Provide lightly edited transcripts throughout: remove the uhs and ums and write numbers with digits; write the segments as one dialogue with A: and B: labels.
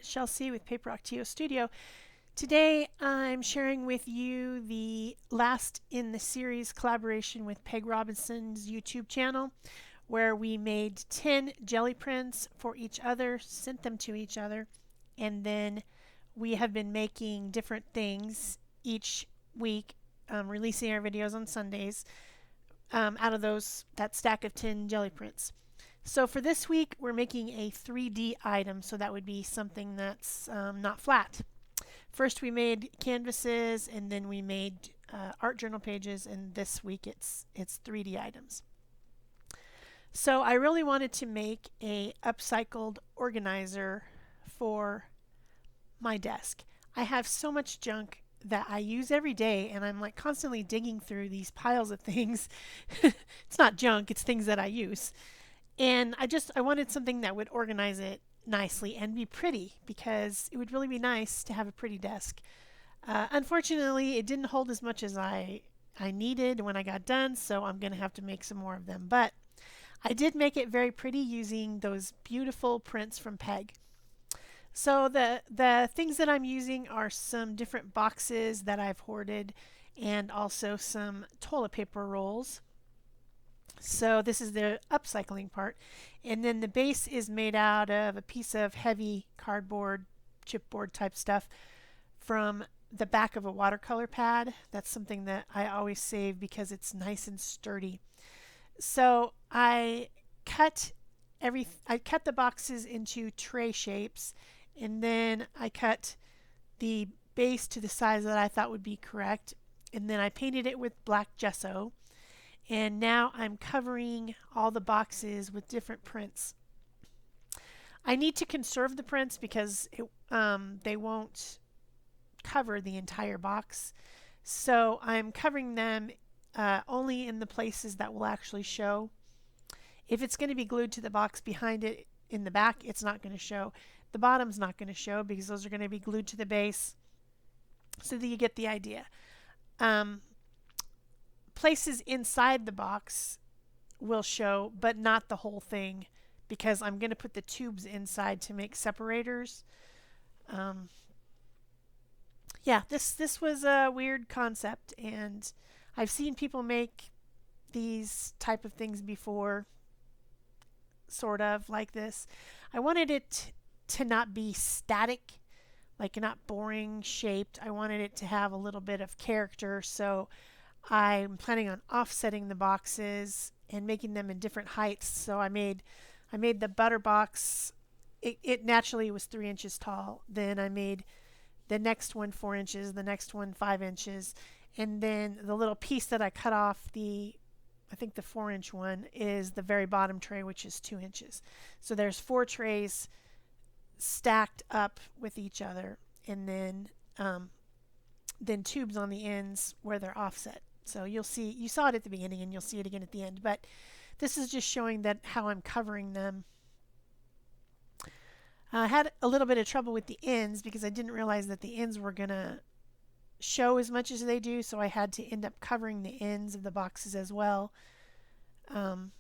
A: it's Shel with Paper Rock TO Studio. Today I'm sharing with you the last in the series collaboration with Peg Robinson's YouTube channel, where we made 10 jelly prints for each other, sent them to each other, and then we have been making different things each week, releasing our videos on Sundays out of that stack of 10 jelly prints. So for this week, we're making a 3D item, so that would be something that's not flat. First we made canvases, and then we made art journal pages, and this week it's 3D items. So I really wanted to make a upcycled organizer for my desk. I have so much junk that I use every day, and I'm like constantly digging through these piles of things. It's not junk, it's things that I use. And I wanted something that would organize it nicely and be pretty, because it would really be nice to have a pretty desk. Unfortunately, it didn't hold as much as I needed when I got done, so I'm going to have to make some more of them. But I did make it very pretty using those beautiful prints from Peg. So the things that I'm using are some different boxes that I've hoarded, and also some toilet paper rolls. So this is the upcycling part. And then the base is made out of a piece of heavy cardboard, chipboard type stuff from the back of a watercolor pad. That's something that I always save because it's nice and sturdy. So I cut the boxes into tray shapes, and then I cut the base to the size that I thought would be correct, and then I painted it with black gesso. And now I'm covering all the boxes with different prints. I need to conserve the prints because they won't cover the entire box. So I'm covering them only in the places that will actually show. If it's going to be glued to the box behind it in the back, it's not going to show. The bottom's not going to show because those are going to be glued to the base, so that you get the idea. Places inside the box will show, but not the whole thing, because I'm going to put the tubes inside to make separators. Yeah, this was a weird concept, and I've seen people make these type of things before, sort of like this. I wanted it to not be static, like not boring shaped. I wanted it to have a little bit of character, so I'm planning on offsetting the boxes and making them in different heights. So I made the butter box. It naturally was 3 inches tall. Then I made the next one 4 inches, the next one 5 inches, and then the little piece that I cut off, I think the 4-inch one, is the very bottom tray, which is 2 inches. So there's 4 trays stacked up with each other, and then tubes on the ends where they're offset. So you saw it at the beginning, and you'll see it again at the end, but this is just showing that how I'm covering them. I had a little bit of trouble with the ends because I didn't realize that the ends were going to show as much as they do, so I had to end up covering the ends of the boxes as well. On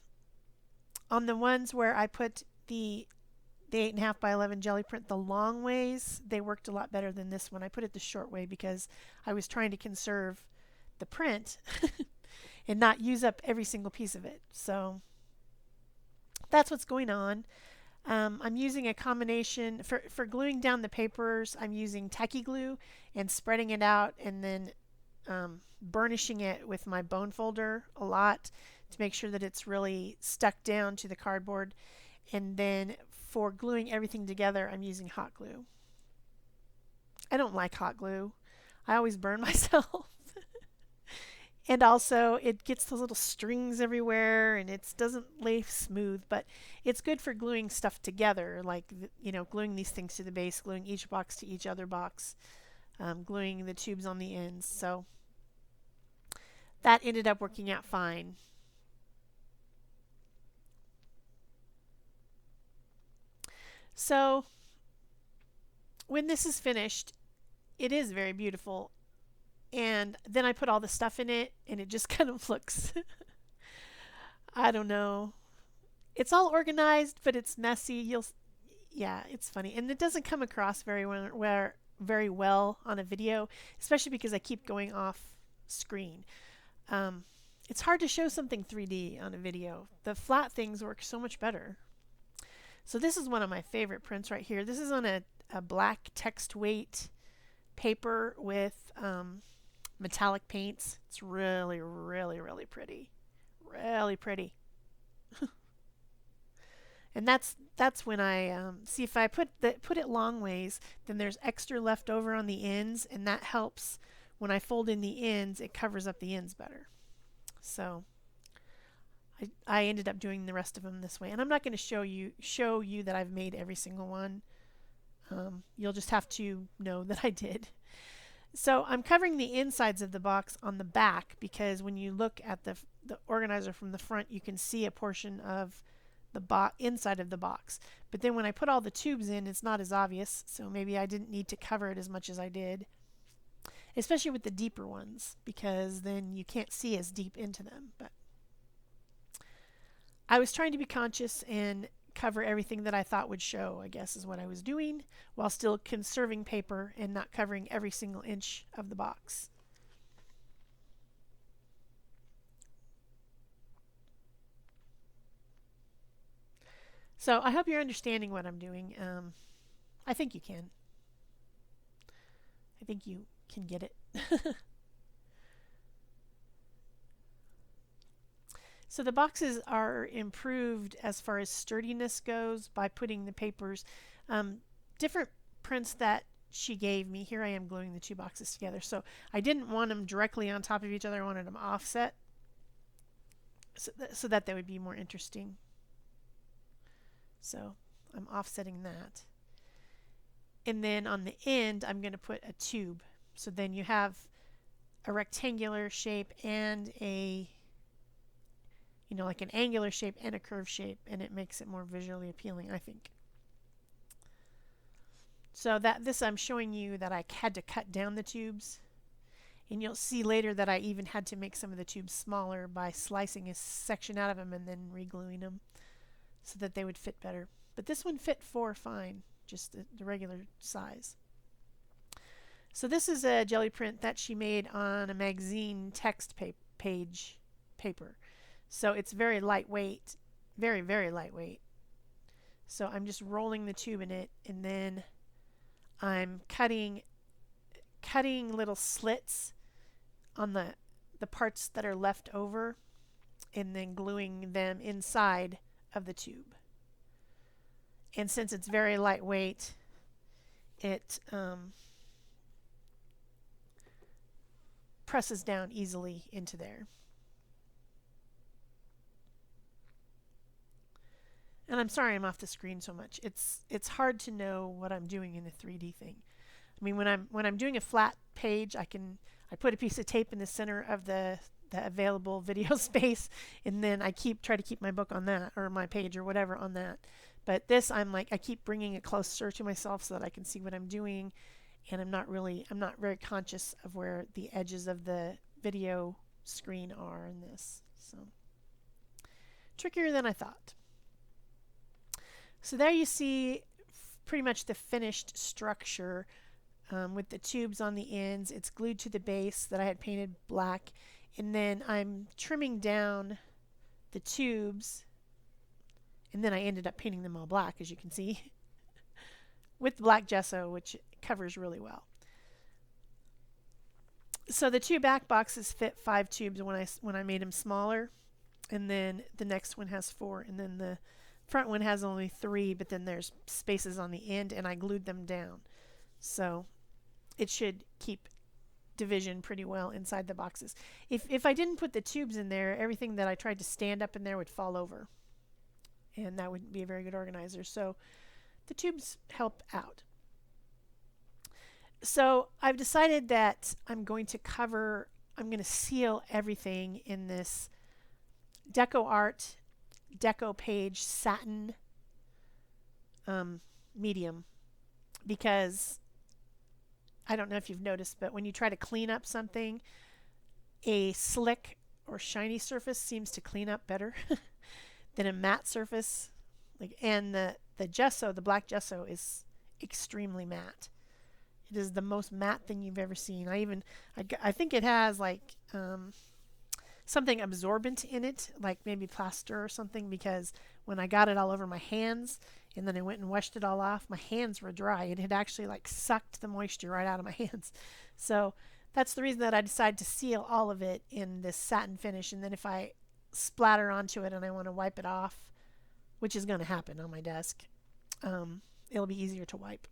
A: the ones where I put the 8.5 by 11 jelly print the long ways, they worked a lot better than this one. I put it the short way because I was trying to conserve the print and not use up every single piece of it. So that's what's going on. I'm using a combination for gluing down the papers. I'm using tacky glue and spreading it out, and then burnishing it with my bone folder a lot to make sure that it's really stuck down to the cardboard. And then for gluing everything together, I'm using hot glue. I don't like hot glue. I always burn myself. And also, it gets those little strings everywhere, and it doesn't lay smooth, but it's good for gluing stuff together, like, gluing these things to the base, gluing each box to each other box, gluing the tubes on the ends. So that ended up working out fine. So when this is finished, it is very beautiful. And then I put all the stuff in it, and it just kind of looks, I don't know. It's all organized, but it's messy. Yeah, it's funny. And it doesn't come across very well on a video, especially because I keep going off screen. Um, it's hard to show something 3D on a video. The flat things work so much better. So this is one of my favorite prints right here. This is on a black text weight paper with metallic paints. It's really, really, really pretty. Really pretty. And that's when I see if I put it long ways, then there's extra left over on the ends, and that helps when I fold in the ends. It covers up the ends better. So I ended up doing the rest of them this way, and I'm not going to show you that I've made every single one. You'll just have to know that I did. So I'm covering the insides of the box on the back because when you look at the organizer from the front, you can see a portion of the inside of the box. But then when I put all the tubes in, it's not as obvious, so maybe I didn't need to cover it as much as I did, especially with the deeper ones, because then you can't see as deep into them. But I was trying to be conscious and cover everything that I thought would show, I guess is what I was doing, while still conserving paper and not covering every single inch of the box. So I hope you're understanding what I'm doing. I think you can. I think you can get it. So the boxes are improved as far as sturdiness goes by putting the papers, different prints that she gave me. Here I am gluing the two boxes together. So I didn't want them directly on top of each other. I wanted them offset so that they would be more interesting. So I'm offsetting that. And then on the end, I'm going to put a tube. So then you have a rectangular shape and a, like an angular shape and a curved shape, and it makes it more visually appealing, I think. So I'm showing you that I had to cut down the tubes, and you'll see later that I even had to make some of the tubes smaller by slicing a section out of them and then re-gluing them so that they would fit better. But this one fit fine, just the regular size. So this is a jelly print that she made on a magazine text page paper. So it's very lightweight, very, very lightweight. So I'm just rolling the tube in it, and then I'm cutting little slits on the parts that are left over, and then gluing them inside of the tube. And since it's very lightweight, it presses down easily into there. And I'm sorry I'm off the screen so much. It's hard to know what I'm doing in a 3D thing. I mean, when I'm doing a flat page, I put a piece of tape in the center of the available video space, and then I try to keep my book on that, or my page or whatever on that. But this, I keep bringing it closer to myself so that I can see what I'm doing, and I'm not very conscious of where the edges of the video screen are in this. So trickier than I thought. So there you see pretty much the finished structure with the tubes on the ends. It's glued to the base that I had painted black, and then I'm trimming down the tubes, and then I ended up painting them all black, as you can see, with black gesso, which covers really well. So the two back boxes fit 5 tubes when I made them smaller, and then the next one has 4, and then the front one has only 3, but then there's spaces on the end, and I glued them down. So it should keep division pretty well inside the boxes. If I didn't put the tubes in there, everything that I tried to stand up in there would fall over, and that wouldn't be a very good organizer. So the tubes help out. So I've decided that I'm going to seal everything in this Deco Art Deco Page satin medium, because I don't know if you've noticed, but when you try to clean up something, a slick or shiny surface seems to clean up better than a matte surface. And the gesso, the black gesso, is extremely matte. It is the most matte thing you've ever seen. I think it has like something absorbent in it, like maybe plaster or something, because when I got it all over my hands and then I went and washed it all off, my hands were dry. It had actually like sucked the moisture right out of my hands. So that's the reason that I decided to seal all of it in this satin finish. And then if I splatter onto it and I want to wipe it off, which is going to happen on my desk, it'll be easier to wipe.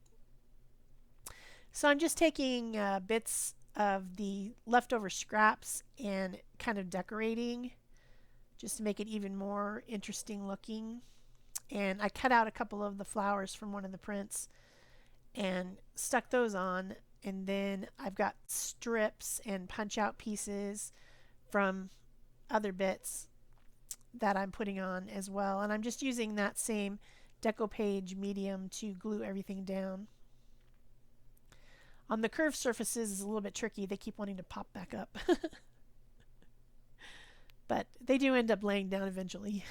A: So I'm just taking bits of the leftover scraps and kind of decorating just to make it even more interesting looking. And I cut out a couple of the flowers from one of the prints and stuck those on. And then I've got strips and punch out pieces from other bits that I'm putting on as well. And I'm just using that same Decopage medium to glue everything down. On the curved surfaces is a little bit tricky. They keep wanting to pop back up. But they do end up laying down eventually.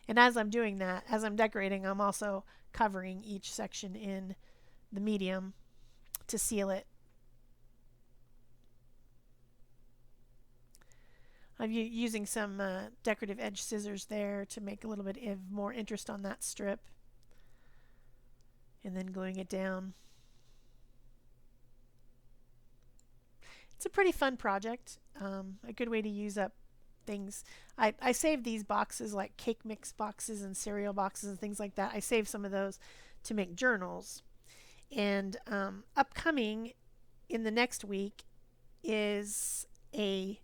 A: And as I'm doing that, as I'm decorating, I'm also covering each section in the medium to seal it. I'm using some decorative edge scissors there to make a little bit of more interest on that strip. And then gluing it down. It's a pretty fun project, a good way to use up things. I save these boxes, like cake mix boxes and cereal boxes and things like that. I save some of those to make journals. And upcoming in the next week is a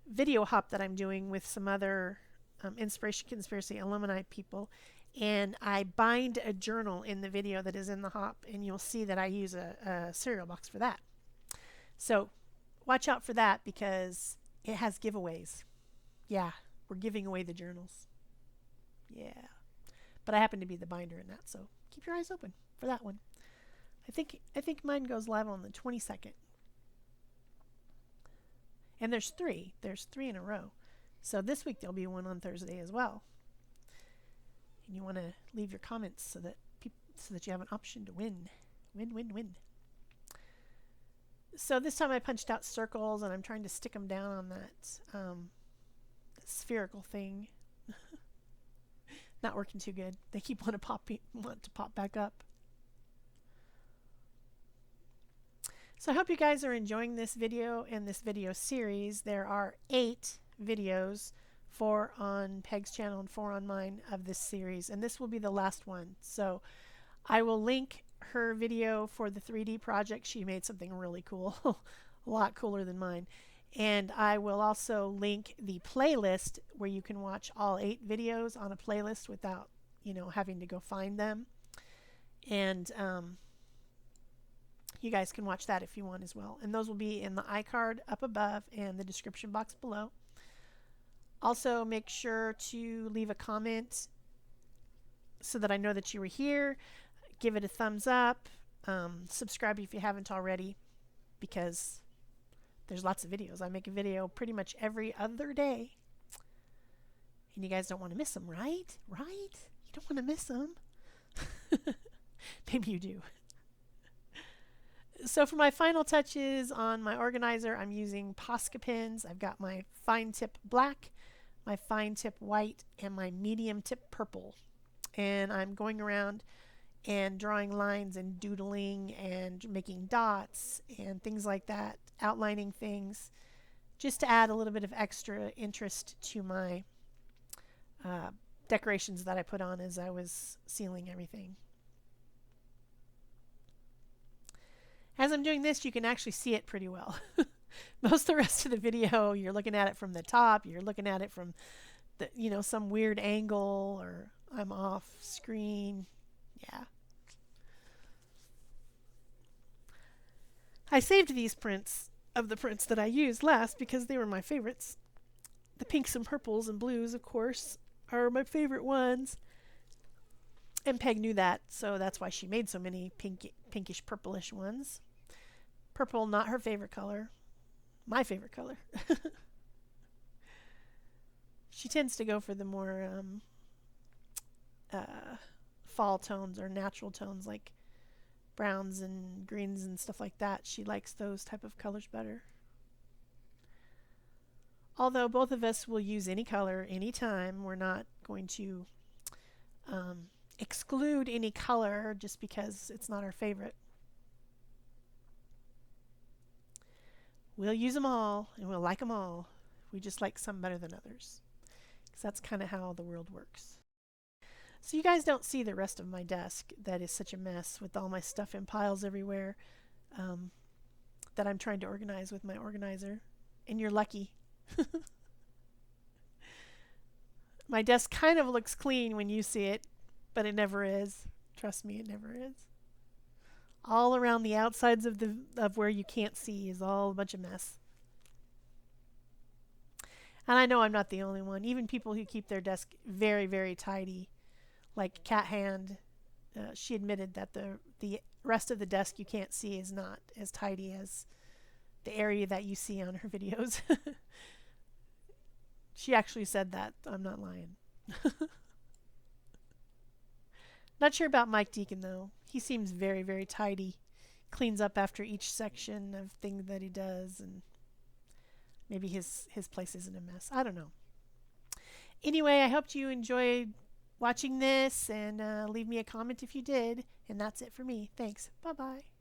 A: video hop that I'm doing with some other Inspiration Conspiracy alumni people. And I bind a journal in the video that is in the hop, and you'll see that I use a cereal box for that. So watch out for that because it has giveaways. Yeah, we're giving away the journals. Yeah. But I happen to be the binder in that, so keep your eyes open for that one. I think mine goes live on the 22nd. And there's three. There's 3 in a row. So this week there'll be one on Thursday as well. And you want to leave your comments so that you have an option to win. Win. So this time I punched out circles and I'm trying to stick them down on that spherical thing. Not working too good. They keep want to pop back up. So I hope you guys are enjoying this video and this video series. There are 8 videos, 4 on Peg's channel and 4 on mine of this series, and this will be the last one. So I will link her video for the 3D project. She made something really cool, a lot cooler than mine. And I will also link the playlist where you can watch all 8 videos on a playlist without, having to go find them. And you guys can watch that if you want as well. And those will be in the iCard up above and the description box below. Also, make sure to leave a comment so that I know that you were here. Give it a thumbs up. Subscribe if you haven't already, because there's lots of videos. I make a video pretty much every other day. And you guys don't want to miss them, right? Right? You don't want to miss them. Maybe you do. So for my final touches on my organizer, I'm using Posca pins. I've got my fine tip black, my fine tip white, and my medium tip purple. And I'm going around and drawing lines and doodling and making dots and things like that, outlining things, just to add a little bit of extra interest to my decorations that I put on as I was sealing everything. As I'm doing this, you can actually see it pretty well. Most of the rest of the video, you're looking at it from the top, you're looking at it from the, some weird angle, or I'm off screen. Yeah. I saved these prints of the prints that I used last because they were my favorites. The pinks and purples and blues, of course, are my favorite ones. And Peg knew that, so that's why she made so many pinkish purplish ones. Purple, not her favorite color. My favorite color. She tends to go for the more fall tones or natural tones like browns and greens and stuff like that. She likes those type of colors better. Although both of us will use any color anytime, we're not going to um, exclude any color just because it's not our favorite. We'll use them all and we'll like them all. We just like some better than others. Because that's kind of how the world works. So you guys don't see the rest of my desk that is such a mess with all my stuff in piles everywhere that I'm trying to organize with my organizer. And you're lucky. My desk kind of looks clean when you see it, but it never is. Trust me, it never is. All around the outsides of where you can't see is all a bunch of mess. And I know I'm not the only one. Even people who keep their desk very, very tidy, like Cat Hand, she admitted that the rest of the desk you can't see is not as tidy as the area that you see on her videos. She actually said that. I'm not lying. Not sure about Mike Deacon though. He seems very, very tidy. Cleans up after each section of things that he does, and maybe his place isn't a mess. I don't know. Anyway, I hope you enjoyed watching this, and leave me a comment if you did. And that's it for me. Thanks. Bye-bye.